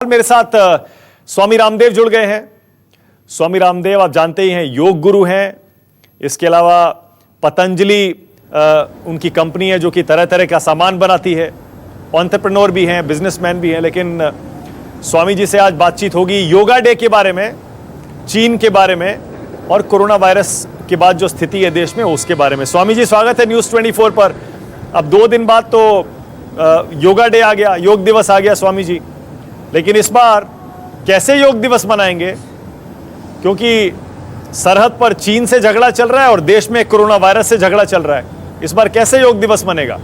मेरे साथ स्वामी रामदेव जुड़ गए हैं। स्वामी रामदेव आप जानते ही हैं, योग गुरु हैं। इसके अलावा पतंजलि उनकी कंपनी है जो कि तरह तरह का सामान बनाती है। एंटरप्रेन्योर भी हैं, बिजनेसमैन भी हैं। लेकिन स्वामी जी से आज बातचीत होगी योगा डे के बारे में, चीन के बारे में और कोरोना वायरस के बाद जो स्थिति है देश में उसके बारे में। स्वामी जी स्वागत है न्यूज़ 24 पर। अब 2 दिन बाद तो योगा डे आ गया, योग दिवस आ गया स्वामी जी, लेकिन इस बार कैसे योग दिवस मनाएंगे? क्योंकि सरहद पर चीन से झगड़ा चल रहा है और देश में कोरोना वायरस से झगड़ा चल रहा है। इस बार कैसे योग दिवस मनेगा?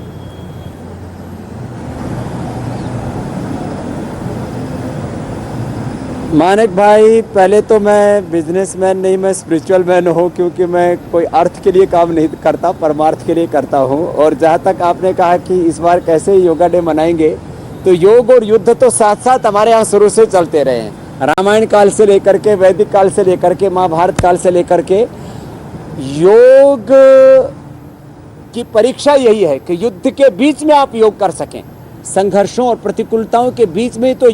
मानिक भाई, पहले तो मैं बिजनेसमैन नहीं, मैं स्पिरिचुअल मैन हूँ, क्योंकि मैं कोई अर्थ के लिए काम नहीं करता, परमार्थ के लिए करता हूँ। और जहाँ तक आपने कहा कि इस बार कैसे योगा डे मनाएंगे, तो योग और युद्ध तो साथ साथ हमारे यहाँ शुरू से चलते रहे हैं। रामायण काल से लेकर के, वैदिक काल से लेकर के, महाभारत काल से लेकर के, योग की परीक्षा यही है कि युद्ध के बीच में आप योग कर सकें। संघर्षों और प्रतिकूलताओं के बीच में तो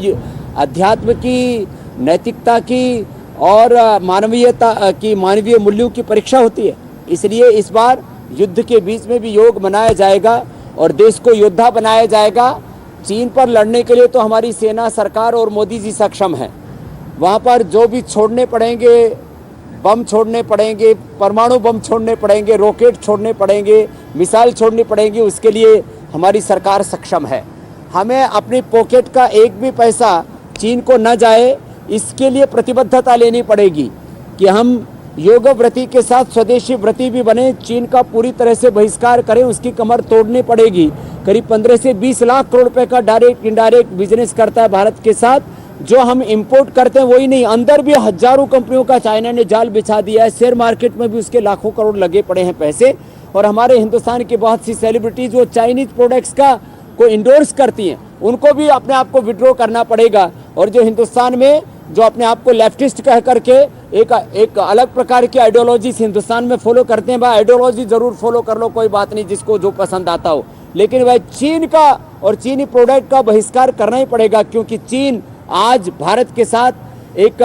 अध्यात्म की, नैतिकता की और मानवीयता की, मानवीय मूल्यों की परीक्षा होती है। इसलिए इस बार युद्ध के बीच में भी योग मनाया जाएगा और देश को योद्धा बनाया जाएगा। चीन पर लड़ने के लिए तो हमारी सेना, सरकार और मोदी जी सक्षम हैं। वहाँ पर जो भी छोड़ने पड़ेंगे, बम छोड़ने पड़ेंगे, परमाणु बम छोड़ने पड़ेंगे, रॉकेट छोड़ने पड़ेंगे, मिसाइल छोड़नी पड़ेंगी, उसके लिए हमारी सरकार सक्षम है। हमें अपनी पॉकेट का एक भी पैसा चीन को न जाए, इसके लिए प्रतिबद्धता लेनी पड़ेगी कि हम योग व्रती के साथ स्वदेशी व्रती भी बने। चीन का पूरी तरह से बहिष्कार करें, उसकी कमर तोड़नी पड़ेगी। करीब 15 से 20 लाख करोड़ रुपए का डायरेक्ट इंडायरेक्ट बिजनेस करता है भारत के साथ। जो हम इंपोर्ट करते हैं वही नहीं, अंदर भी हजारों कंपनियों का चाइना ने जाल बिछा दिया है। शेयर मार्केट में भी उसके लाखों करोड़ लगे पड़े हैं पैसे। और हमारे हिंदुस्तान की बहुत सी सेलिब्रिटीज वो चाइनीज प्रोडक्ट्स का को इंडोर्स करती हैं, उनको भी अपने आप को विड्रॉ करना पड़ेगा। और जो हिंदुस्तान में जो अपने आप को लेफ्टिस्ट कह करके एक अलग प्रकार की आइडियोलॉजी हिंदुस्तान में फॉलो करते हैं, भाई आइडियोलॉजी जरूर फॉलो कर लो, कोई बात नहीं, जिसको जो पसंद आता हो, लेकिन भाई चीन का और चीनी प्रोडक्ट का बहिष्कार करना ही पड़ेगा। क्योंकि चीन आज भारत के साथ एक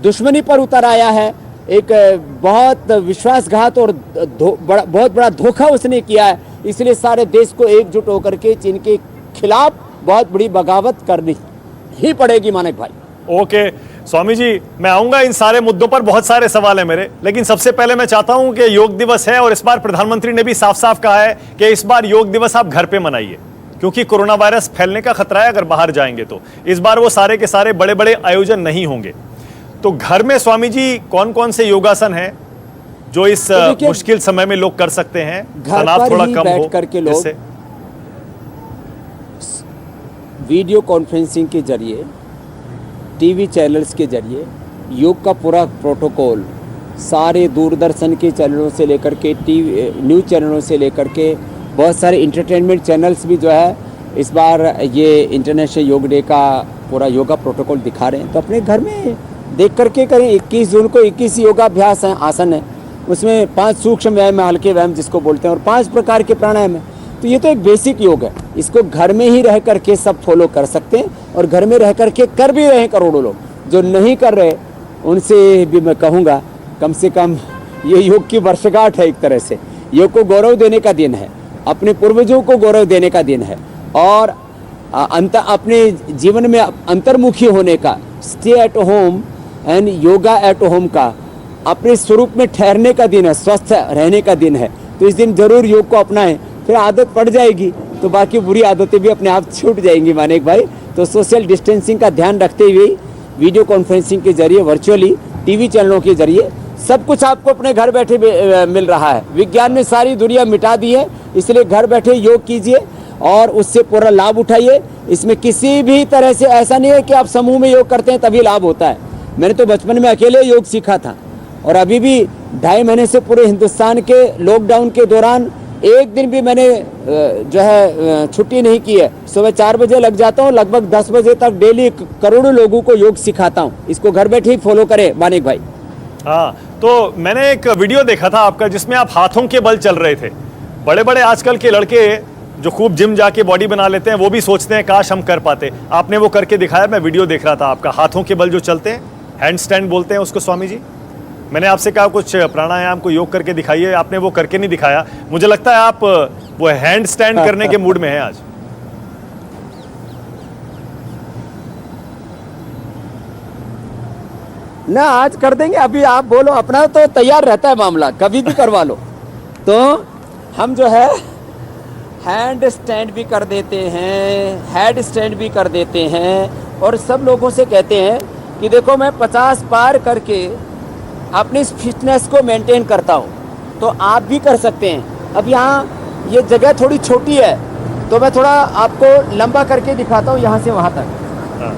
दुश्मनी पर उतर आया है। एक बहुत विश्वासघात और बहुत बड़ा धोखा उसने किया है। इसलिए सारे देश को एकजुट होकर के चीन के खिलाफ बहुत बड़ी बगावत करनी ही पड़ेगी मानिक भाई। ओके स्वामी जी, मैं आऊंगा इन सारे मुद्दों पर। बहुत सारे सवाल हैं मेरे, लेकिन सबसे पहले मैं चाहता हूं कि योग दिवस है और इस बार प्रधानमंत्री ने भी साफ साफ कहा है कि इस बार योग दिवस आप घर पे मनाइए, क्योंकि कोरोना वायरस फैलने का खतरा है अगर बाहर जाएंगे तो। इस बार वो सारे के सारे बड़े बड़े आयोजन नहीं होंगे। तो घर में स्वामी जी कौन कौन से योगासन हैं जो इस मुश्किल समय में लोग कर सकते हैं, तनाव थोड़ा कम हो करके लोग वीडियो कॉन्फ्रेंसिंग के जरिए, टीवी चैनल्स के जरिए योग का पूरा प्रोटोकॉल सारे दूरदर्शन के चैनलों से लेकर के टीवी न्यूज़ चैनलों से लेकर के बहुत सारे इंटरटेनमेंट चैनल्स भी जो है इस बार ये इंटरनेशनल योग डे का पूरा योगा प्रोटोकॉल दिखा रहे हैं। तो अपने घर में देख करके करें। 21 जून को 21 योगाभ्यास हैं, आसन है, उसमें 5 सूक्ष्म व्यायाम, हल्के व्यायाम जिसको बोलते हैं, और 5 प्रकार के प्राणायाम है। तो ये तो एक बेसिक योग है, इसको घर में ही रह करके सब फॉलो कर सकते हैं और घर में रह करके कर भी रहे हैं करोड़ों लोग। जो नहीं कर रहे उनसे भी मैं कहूँगा, कम से कम ये योग की वर्षगांठ है। एक तरह से योग को गौरव देने का दिन है, अपने पूर्वजों को गौरव देने का दिन है और अपने जीवन में अंतर्मुखी होने का, stay at home and yoga at home का, अपने स्वरूप में ठहरने का दिन है, स्वस्थ रहने का दिन है। तो इस दिन जरूर योग को अपनाएं, फिर आदत पड़ जाएगी तो बाकी बुरी आदतें भी अपने आप छूट जाएंगी मानिक भाई। तो सोशल डिस्टेंसिंग का ध्यान रखते हुए वीडियो कॉन्फ्रेंसिंग के जरिए, वर्चुअली टीवी चैनलों के जरिए सब कुछ आपको अपने घर बैठे मिल रहा है। विज्ञान ने सारी दुनिया मिटा दी है, इसलिए घर बैठे योग कीजिए और उससे पूरा लाभ उठाइए। इसमें किसी भी तरह से ऐसा नहीं है कि आप समूह में योग करते हैं तभी लाभ होता है। मैंने तो बचपन में अकेले योग सीखा था और अभी भी 2.5 महीने से पूरे हिंदुस्तान के लॉकडाउन के दौरान एक दिन भी मैंने जो है छुट्टी नहीं की है। सुबह 4 बजे लग जाता हूँ, लगभग 10 बजे तक डेली करोड़ों लोगों को योग सिखाता हूँ। इसको घर बैठे ही फॉलो करें मानिक भाई। हाँ, तो मैंने एक वीडियो देखा था आपका जिसमें आप हाथों के बल चल रहे थे। बड़े बड़े आजकल के लड़के जो खूब जिम जाके बॉडी बना लेते हैं वो भी सोचते हैं काश हम कर पाते। आपने वो करके दिखाया, मैं वीडियो देख रहा था आपका, हाथों के बल जो चलते हैं, हैंड स्टैंड बोलते हैं उसको स्वामी जी। मैंने आपसे कहा कुछ प्राणायाम को योग करके दिखाइए, आपने वो करके नहीं दिखाया। मुझे लगता है आप वो हैंड स्टैंड करने के मूड में हैं आज। ना आज कर देंगे, अभी आप बोलो, अपना तो तैयार रहता है मामला, कभी भी करवा लो। तो हम जो है हैंड स्टैंड भी कर देते हैं, हेड स्टैंड भी कर देते हैं, और सब लोगों से कहते हैं कि देखो मैं 50 पार करके अपनी फिटनेस को मेंटेन करता हूँ, तो आप भी कर सकते हैं। अब यहाँ ये जगह थोड़ी छोटी है, तो मैं थोड़ा आपको लंबा करके दिखाता हूँ यहाँ से वहाँ तक। हाँ।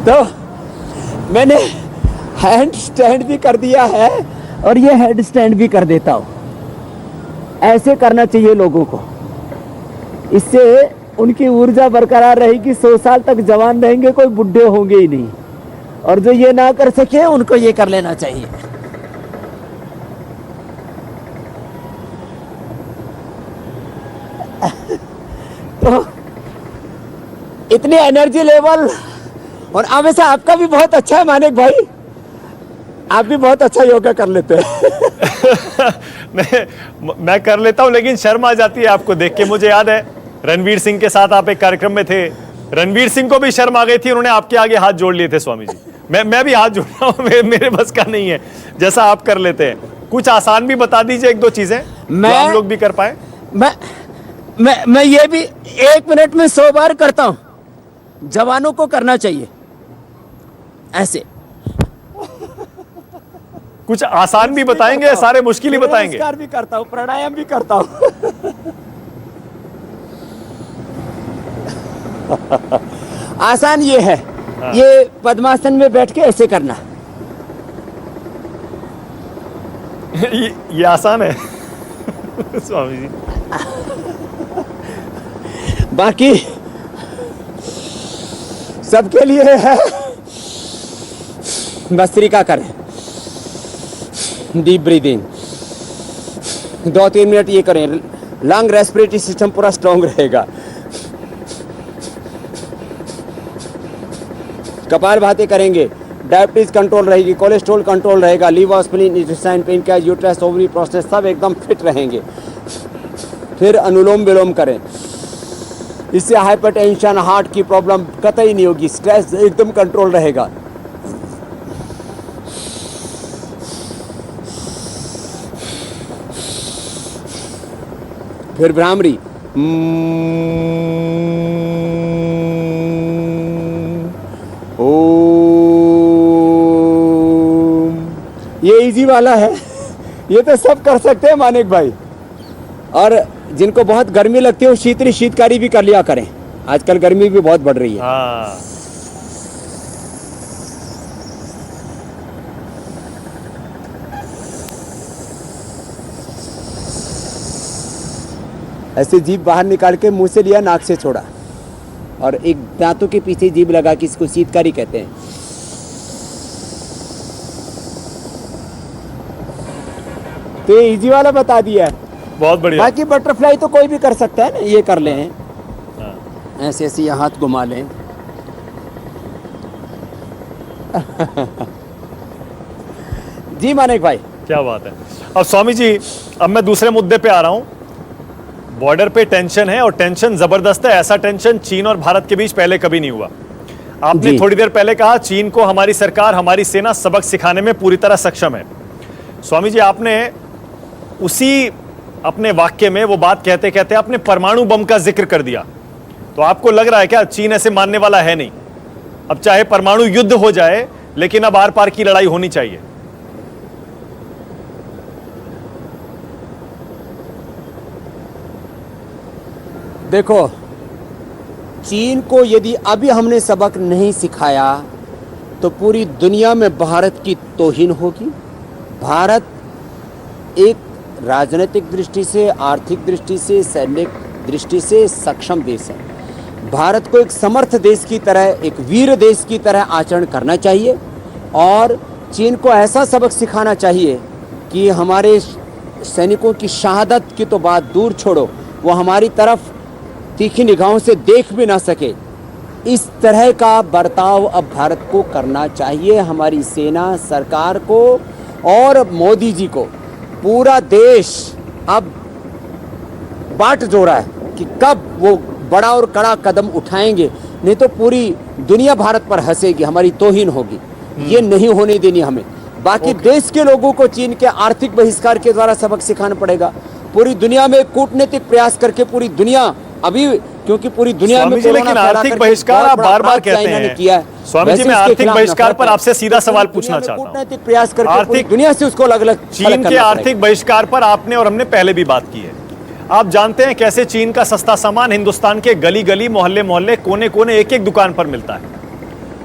तो मैंने हैंड स्टैंड भी कर दिया है और ये हेड स्टैंड भी कर देता हूँ। ऐसे करना चाहिए लोगों को, इससे उनकी ऊर्जा बरकरार रहेगी, 100 साल तक जवान रहेंगे, कोई बुढ़े होंगे ही नहीं। और जो ये ना कर सके उनको ये कर लेना चाहिए। तो इतने एनर्जी लेवल, और हमेशा आपका भी बहुत अच्छा है मानिक भाई, आप भी बहुत अच्छा योगा कर लेते हैं। मैं कर लेता हूं, लेकिन शर्म आ जाती है आपको देख के। मुझे याद है रणवीर सिंह के साथ आप एक कार्यक्रम में थे, रणवीर सिंह को भी शर्म आ गई थी, उन्होंने आपके आगे हाथ जोड़ लिए थे स्वामी जी। मैं भी हाथ जोड़ रहा हूं, मेरे बस का नहीं है जैसा आप कर लेते हैं। कुछ आसान भी बता दीजिए, 1-2 चीजें जो हम लोग भी कर पाए। मैं ये भी 1 मिनट में 100 बार करता हूं, जवानों को करना चाहिए ऐसे। कुछ आसान भी बताएंगे, सारे मुश्किल ही बताएंगे? नमस्कार भी करता हूं, प्राणायाम भी करता हूं। आसान ये है, हाँ। ये पद्मासन में बैठ के ऐसे करना। ये आसान है स्वामी जी। बाकी सबके लिए है, भस्त्रिका करें, डीप ब्रीदिंग 2-3 मिनट ये करें, लंग रेस्पिरेटरी सिस्टम पूरा स्ट्रांग रहेगा। कपालभाति करेंगे, डायबिटीज कंट्रोल रहेगी, कोलेस्ट्रॉल कंट्रोल रहेगा, liver, spleen, intestine, pancreas, uterus, ovary, prostate सब एकदम फिट रहेंगे। फिर अनुलोम विलोम करें, इससे हाइपरटेंशन, हार्ट की प्रॉब्लम कतई नहीं होगी, स्ट्रेस एकदम कंट्रोल रहेगा। फिर भ्रामरी, ओम। ये इजी वाला है, ये तो सब कर सकते हैं मानिक भाई। और जिनको बहुत गर्मी लगती है वो शीतकारी भी कर लिया करें, आजकल गर्मी भी बहुत बढ़ रही है। हाँ। ऐसे जीभ बाहर निकाल के मुंह से लिया, नाक से छोड़ा, और एक दांतों के पीछे जीभ लगा के, इसको शीतकारी कहते हैं। तो ये इजी वाला बता दिया है, बहुत बढ़िया। बाकी बटरफ्लाई तो कोई भी कर सकता है ना, ये कर लें, हाँ। ऐसे ऐसे ये हाथ घुमा लें। जी मानिक भाई, क्या बात है। अब स्वामी जी, अब मैं दूसरे मुद्दे पे आ रहा हूं। बॉर्डर पे टेंशन है और टेंशन जबरदस्त है। ऐसा टेंशन चीन और भारत के बीच पहले कभी नहीं हुआ। आपने थोड़ी देर पहले कहा चीन को हमारी सरकार, हमारी सेना सबक सिखाने में पूरी तरह सक्षम है। स्वामी जी, आपने उसी अपने वाक्य में वो बात कहते कहते अपने परमाणु बम का जिक्र कर दिया। तो आपको लग रहा है क्या चीन ऐसे मानने वाला है नहीं? अब चाहे परमाणु युद्ध हो जाए, लेकिन अब आर पार की लड़ाई होनी चाहिए। देखो, चीन को यदि अभी हमने सबक नहीं सिखाया तो पूरी दुनिया में भारत की तौहीन होगी। भारत एक राजनीतिक दृष्टि से, आर्थिक दृष्टि से, सैनिक दृष्टि से सक्षम देश है। भारत को एक समर्थ देश की तरह, एक वीर देश की तरह आचरण करना चाहिए और चीन को ऐसा सबक सिखाना चाहिए कि हमारे सैनिकों की शहादत की तो बात दूर छोड़ो, वो हमारी तरफ तीखी निगाहों से देख भी ना सके। इस तरह का बर्ताव अब भारत को करना चाहिए, हमारी सेना, सरकार को और मोदी जी को। पूरा देश अब बाट जो रहा है कि कब वो बड़ा और कड़ा कदम उठाएंगे, नहीं तो पूरी दुनिया भारत पर हंसेगी, हमारी तौहीन होगी। ये नहीं होने देनी हमें। बाकी देश के लोगों को चीन के आर्थिक बहिष्कार के द्वारा सबक सिखाना पड़ेगा। पूरी दुनिया में कूटनीतिक प्रयास करके पूरी दुनिया अभी, क्योंकि पूरी दुनिया में लेकिन आर्थिक बहिष्कार आप बार बार कहते हैं किया है। स्वामी जी, मैं आर्थिक बहिष्कार पर आपसे सीधा सवाल पूछना चाहता हूं। कूटनीतिक प्रयास करके पूरी दुनिया से उसको अलग अलग चीन के आर्थिक बहिष्कार पर आपने और हमने पहले भी बात की है। आप जानते हैं कैसे चीन का सस्ता सामान हिंदुस्तान के गली गली, मोहल्ले मोहल्ले, कोने कोने, एक एक दुकान पर मिलता है।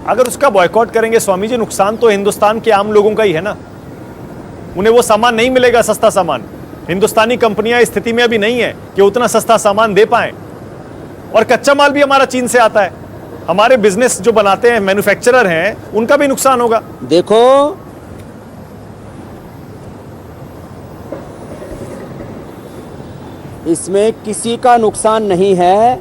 अगर उसका बॉयकॉट करेंगे स्वामी जी, नुकसान तो हिंदुस्तान के आम लोगों का ही है ना। उन्हें वो सामान नहीं मिलेगा, सस्ता सामान। हिंदुस्तानी कंपनियां इस स्थिति में अभी नहीं है कि उतना सस्ता सामान दे पाए, और कच्चा माल भी हमारा चीन से आता है। हमारे बिजनेस जो बनाते हैं, मैन्युफैक्चरर हैं, उनका भी नुकसान होगा। देखो, इसमें किसी का नुकसान नहीं है।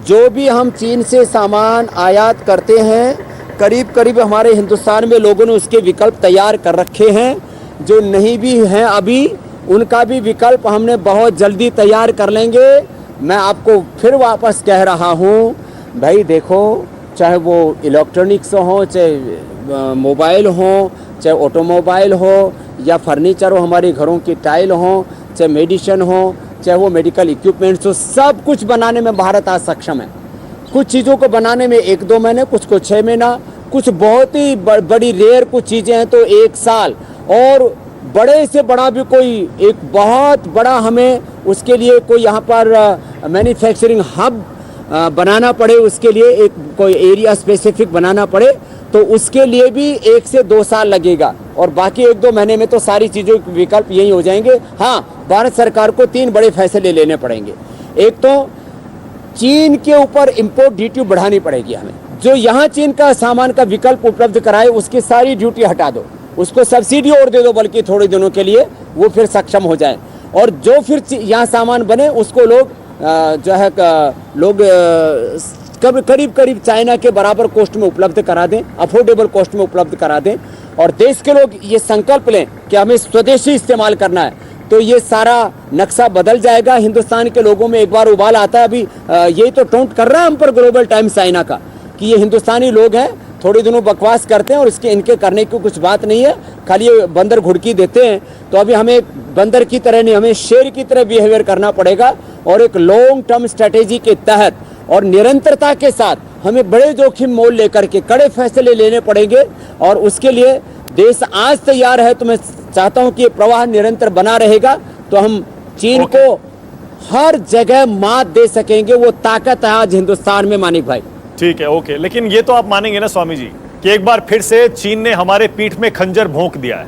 जो भी हम चीन से सामान आयात करते हैं, करीब करीब हमारे हिंदुस्तान में लोगों ने उसके विकल्प तैयार कर रखे हैं। जो नहीं भी हैं अभी, उनका भी विकल्प हमने बहुत जल्दी तैयार कर लेंगे। मैं आपको फिर वापस कह रहा हूँ भाई, देखो, चाहे वो इलेक्ट्रॉनिक्स हो, चाहे मोबाइल हो, चाहे ऑटोमोबाइल हो, या फर्नीचर हो, हमारे घरों की टाइल हो, चाहे मेडिसिन हो, चाहे वो मेडिकल इक्विपमेंट्स हो, सब कुछ बनाने में भारत आज सक्षम है। कुछ चीज़ों को बनाने में 1-2 महीने, कुछ को 6 महीना, कुछ बहुत ही बड़ी रेयर कुछ चीज़ें हैं तो 1 साल, और बड़े से बड़ा भी कोई एक बहुत बड़ा हमें उसके लिए कोई यहाँ पर मैन्युफैक्चरिंग हब बनाना पड़े, उसके लिए एक कोई एरिया स्पेसिफिक बनाना पड़े, तो उसके लिए भी 1 से 2 साल लगेगा, और बाकी 1-2 महीने में तो सारी चीज़ों के विकल्प यही हो जाएंगे। हाँ, भारत सरकार को 3 बड़े फैसले लेने पड़ेंगे। एक तो चीन के ऊपर इंपोर्ट ड्यूटी बढ़ानी पड़ेगी हमें। जो यहाँ चीन का सामान का विकल्प उपलब्ध कराए, उसकी सारी ड्यूटी हटा दो, उसको सब्सिडी और दे दो, बल्कि थोड़े दिनों के लिए वो फिर सक्षम हो जाए। और जो फिर यहाँ सामान बने उसको लोग जो है लोग करीब करीब चाइना के बराबर कॉस्ट में उपलब्ध करा दें, अफोर्डेबल कॉस्ट में उपलब्ध करा दें, और देश के लोग ये संकल्प लें कि हमें स्वदेशी इस्तेमाल करना है, तो ये सारा नक्शा बदल जाएगा। हिंदुस्तान के लोगों में एक बार उबाल आता है। अभी यही तो टोंट कर रहा है हम पर ग्लोबल टाइम्स चाइना का कि ये हिंदुस्तानी लोग हैं, थोड़े दिनों बकवास करते हैं और इसके इनके करने की कुछ बात नहीं है, खाली ये बंदर घुड़की देते हैं। तो अभी हमें बंदर की तरह नहीं, हमें शेर की तरह बिहेवियर करना पड़ेगा, और एक लॉन्ग टर्म स्ट्रेटेजी के तहत और निरंतरता के साथ हमें बड़े जोखिम मोल लेकर के कड़े फैसले लेने पड़ेंगे। और उसके लिए देश आज तैयार है। तो मैं चाहता हूं कि ये प्रवाह निरंतर बना रहेगा, तो हम चीन को हर जगह मात दे सकेंगे। वो ताकत है आज हिंदुस्तान में, मानिक भाई। ठीक है, ओके, लेकिन ये तो आप मानेंगे ना स्वामी जी कि एक बार फिर से चीन ने हमारे पीठ में खंजर भोंक दिया है।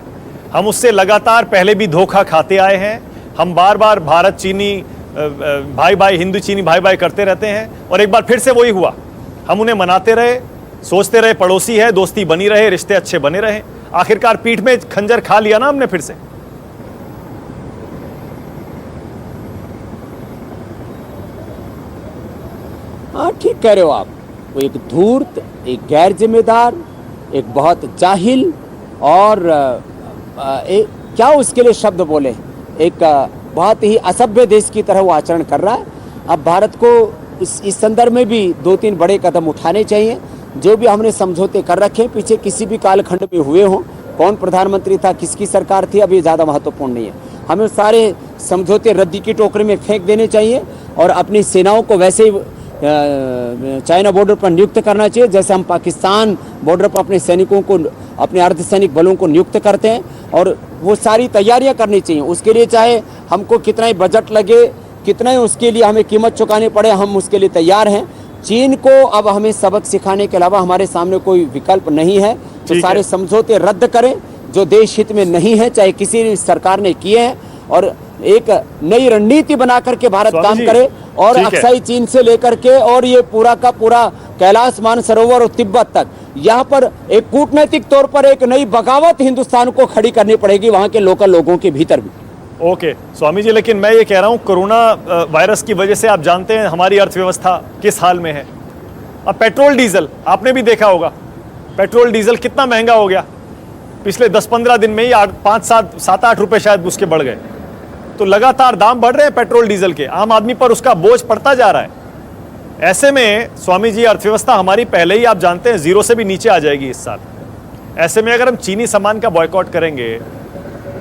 हम उससे लगातार पहले भी धोखा खाते आए हैं। हम बार बार भारत चीनी भाई भाई, हिंदू चीनी भाई भाई करते रहते हैं, और एक बार फिर से वही हुआ। हम उन्हें मनाते रहे, सोचते रहे पड़ोसी है, दोस्ती बनी रहे, रिश्ते अच्छे बने रहे, आखिरकार पीठ में खंजर खा लिया ना हमने फिर से। हाँ, ठीक कह रहे हो आप। वो एक धूर्त, एक गैर जिम्मेदार, एक बहुत जाहिल, और क्या उसके लिए शब्द बोले, एक बहुत ही असभ्य देश की तरह वो आचरण कर रहा है। अब भारत को इस संदर्भ में भी 2-3 बड़े कदम उठाने चाहिए। जो भी हमने समझौते कर रखे हैं, पीछे किसी भी कालखंड में हुए हों, कौन प्रधानमंत्री था, किसकी सरकार थी, अब ये ज़्यादा महत्वपूर्ण नहीं है। हमें सारे समझौते रद्दी की टोकरी में फेंक देने चाहिए, और अपनी सेनाओं को वैसे ही चाइना बॉर्डर पर नियुक्त करना चाहिए, जैसे हम पाकिस्तान बॉर्डर पर अपने सैनिकों को, अपने अर्धसैनिक बलों को नियुक्त करते हैं। और वो सारी तैयारियां करनी चाहिए। उसके लिए चाहे हमको कितना ही बजट लगे, कितना ही उसके लिए हमें कीमत चुकानी पड़े, हम उसके लिए तैयार हैं। चीन को अब हमें सबक सिखाने के अलावा हमारे सामने कोई विकल्प नहीं है। तो सारे समझौते रद्द करें जो देश हित में नहीं है, चाहे किसी सरकार ने किए हैं, और एक नई रणनीति बना करके भारत स्वामी काम जी, करे और ठीक है। अक्साई चीन से लेकर के और ये पूरा का पूरा कैलाश मानसरोवर और तिब्बत तक यहाँ पर एक कूटनैतिक तौर पर एक नई बगावत हिंदुस्तान को खड़ी करनी पड़ेगी वहाँ के लोकल लोगों के भीतर भी। ओके स्वामी जी, लेकिन मैं ये कह रहा हूँ कोरोना वायरस की वजह से आप जानते हैं हमारी अर्थव्यवस्था किस हाल में है। अब पेट्रोल डीजल आपने भी देखा होगा, पेट्रोल डीजल कितना महंगा हो गया। पिछले 10-15 दिन में ही 5-7-8 रुपए शायद उसके बढ़ गए। तो लगातार दाम बढ़ रहे हैं पेट्रोल डीजल के, आम आदमी पर उसका बोझ पड़ता जा रहा है। ऐसे में स्वामी जी अर्थव्यवस्था हमारी पहले ही आप जानते हैं जीरो से भी नीचे आ जाएगी इस साल। ऐसे में अगर हम चीनी सामान का बॉयकॉट करेंगे,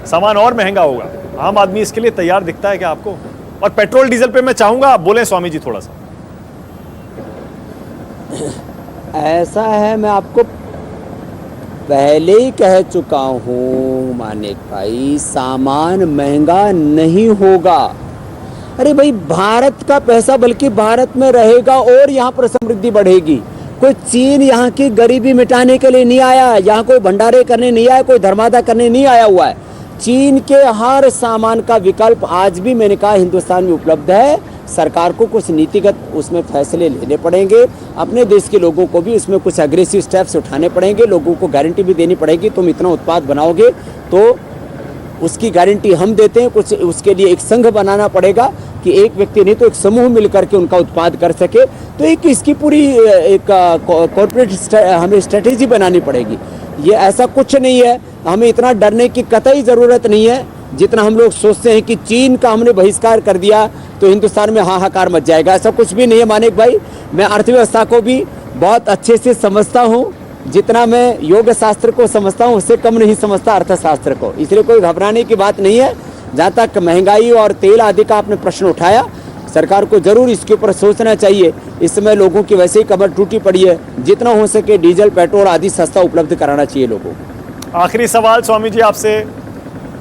सामान और महंगा होगा। आम आदमी इसके लिए तैयार दिखता है क्या आपको? और पेट्रोल डीजल पे मैं चाहूंगा आप बोलें स्वामी जी थोड़ा सा। ऐसा है, मैं आपको पहले ही कह चुका हूँ मानिक भाई, सामान महंगा नहीं होगा। अरे भाई, भारत का पैसा बल्कि भारत में रहेगा और यहाँ पर समृद्धि बढ़ेगी। कोई चीन यहाँ की गरीबी मिटाने के लिए नहीं आया, यहाँ कोई भंडारे करने नहीं आया, कोई धर्मादा करने नहीं आया हुआ है। चीन के हर सामान का विकल्प आज भी मैंने कहा हिंदुस्तान में उपलब्ध है। सरकार को कुछ नीतिगत उसमें फैसले लेने पड़ेंगे, अपने देश के लोगों को भी उसमें कुछ एग्रेसिव स्टेप्स उठाने पड़ेंगे, लोगों को गारंटी भी देनी पड़ेगी। तुम इतना उत्पाद बनाओगे तो उसकी गारंटी हम देते हैं। कुछ उसके लिए एक संघ बनाना पड़ेगा कि एक व्यक्ति नहीं तो एक समूह मिलकर के उनका उत्पाद कर सके। तो एक इसकी पूरी एक कॉर्पोरेट हमें स्ट्रेटेजी बनानी पड़ेगी। ये ऐसा कुछ नहीं है, हमें इतना डरने की कतई ज़रूरत नहीं है जितना हम लोग सोचते हैं कि चीन का हमने बहिष्कार कर दिया तो हिंदुस्तान में हाहाकार मच जाएगा। ऐसा कुछ भी नहीं है मानिक भाई। मैं अर्थव्यवस्था को भी बहुत अच्छे से समझता हूँ, जितना मैं योग शास्त्र को समझता हूँ उससे कम नहीं समझता अर्थशास्त्र को, इसलिए कोई घबराने की बात नहीं है। जहाँ तक महंगाई और तेल आदि का आपने प्रश्न उठाया, सरकार को जरूर इसके ऊपर सोचना चाहिए। इस समय लोगों की वैसे ही कमर टूटी पड़ी है, जितना हो सके डीजल पेट्रोल आदि सस्ता उपलब्ध कराना चाहिए लोगों को। आखिरी सवाल स्वामी जी आपसे,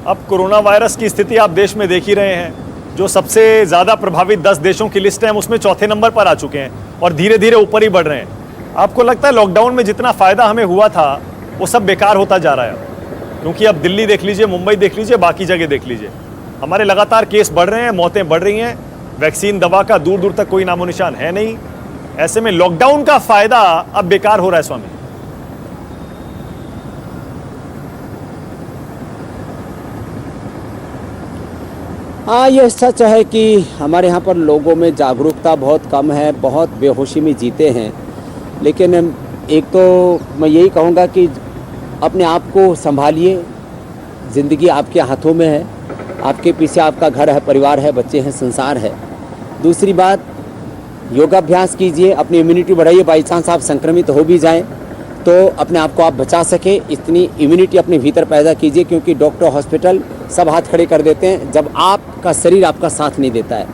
अब कोरोना वायरस की स्थिति आप देश में देख ही रहे हैं। जो सबसे ज़्यादा प्रभावित 10 देशों की लिस्ट है, हम उसमें चौथे नंबर पर आ चुके हैं और धीरे धीरे ऊपर ही बढ़ रहे हैं। आपको लगता है लॉकडाउन में जितना फ़ायदा हमें हुआ था वो सब बेकार होता जा रहा है? क्योंकि अब दिल्ली देख लीजिए, मुंबई देख लीजिए, बाकी जगह देख लीजिए, हमारे लगातार केस बढ़ रहे हैं, मौतें बढ़ रही हैं, वैक्सीन दवा का दूर दूर तक कोई नामो निशान है नहीं। ऐसे में लॉकडाउन का फ़ायदा अब बेकार हो रहा है स्वामी। हाँ, ये सच है कि हमारे यहाँ पर लोगों में जागरूकता बहुत कम है, बहुत बेहोशी में जीते हैं। लेकिन एक तो मैं यही कहूँगा कि अपने आप को संभालिए, ज़िंदगी आपके हाथों में है, आपके पीछे आपका घर है, परिवार है, बच्चे हैं, संसार है। दूसरी बात, योगाभ्यास कीजिए, अपनी इम्यूनिटी बढ़ाइए। बाई चांस आप संक्रमित हो भी जाएं तो अपने आप को आप बचा सके, इतनी इम्यूनिटी अपने भीतर पैदा कीजिए, क्योंकि डॉक्टर हॉस्पिटल सब हाथ खड़े कर देते हैं जब आपका शरीर आपका साथ नहीं देता है।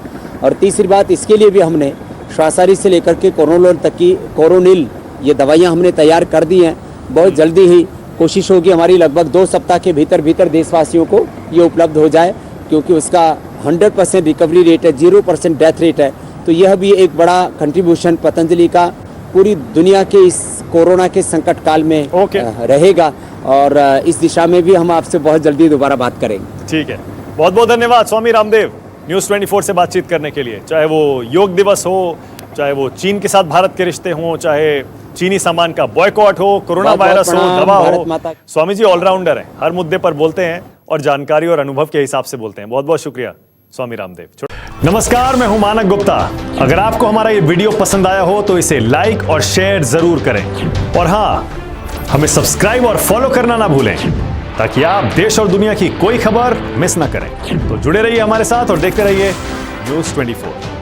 और तीसरी बात, इसके लिए भी हमने श्वासारी से लेकर के कोरोलोन तक की कोरोनिल ये दवाइयाँ हमने तैयार कर दी हैं। बहुत जल्दी ही कोशिश होगी हमारी, लगभग 2 सप्ताह के भीतर भीतर देशवासियों को ये उपलब्ध हो जाए, क्योंकि उसका 100% रिकवरी रेट है, 0% डेथ रेट है। तो यह भी एक बड़ा कंट्रीब्यूशन पतंजलि का पूरी दुनिया के इस कोरोना के संकट काल में रहेगा। और इस दिशा में भी हम आपसे बहुत जल्दी दोबारा बात करेंगे। ठीक है, बहुत बहुत धन्यवाद स्वामी रामदेव न्यूज़ 24 से बातचीत करने के लिए। चाहे वो योग दिवस हो, चाहे वो चीन के साथ भारत के रिश्ते हों, चाहे चीनी सामान का बॉयकॉट हो, कोरोना वायरस हो, दवा हो, स्वामी जी ऑलराउंडर हैं, हर मुद्दे पर बोलते हैं और जानकारी और अनुभव के हिसाब से बोलते हैं। बहुत बहुत शुक्रिया स्वामी रामदेव। नमस्कार, मैं हूं मानक गुप्ता। अगर आपको हमारा ये वीडियो पसंद आया हो तो इसे लाइक और शेयर जरूर करें, और हाँ, हमें सब्सक्राइब और फॉलो करना ना भूलें, ताकि आप देश और दुनिया की कोई खबर मिस ना करें। तो जुड़े रहिए हमारे साथ और देखते रहिए न्यूज़ 24।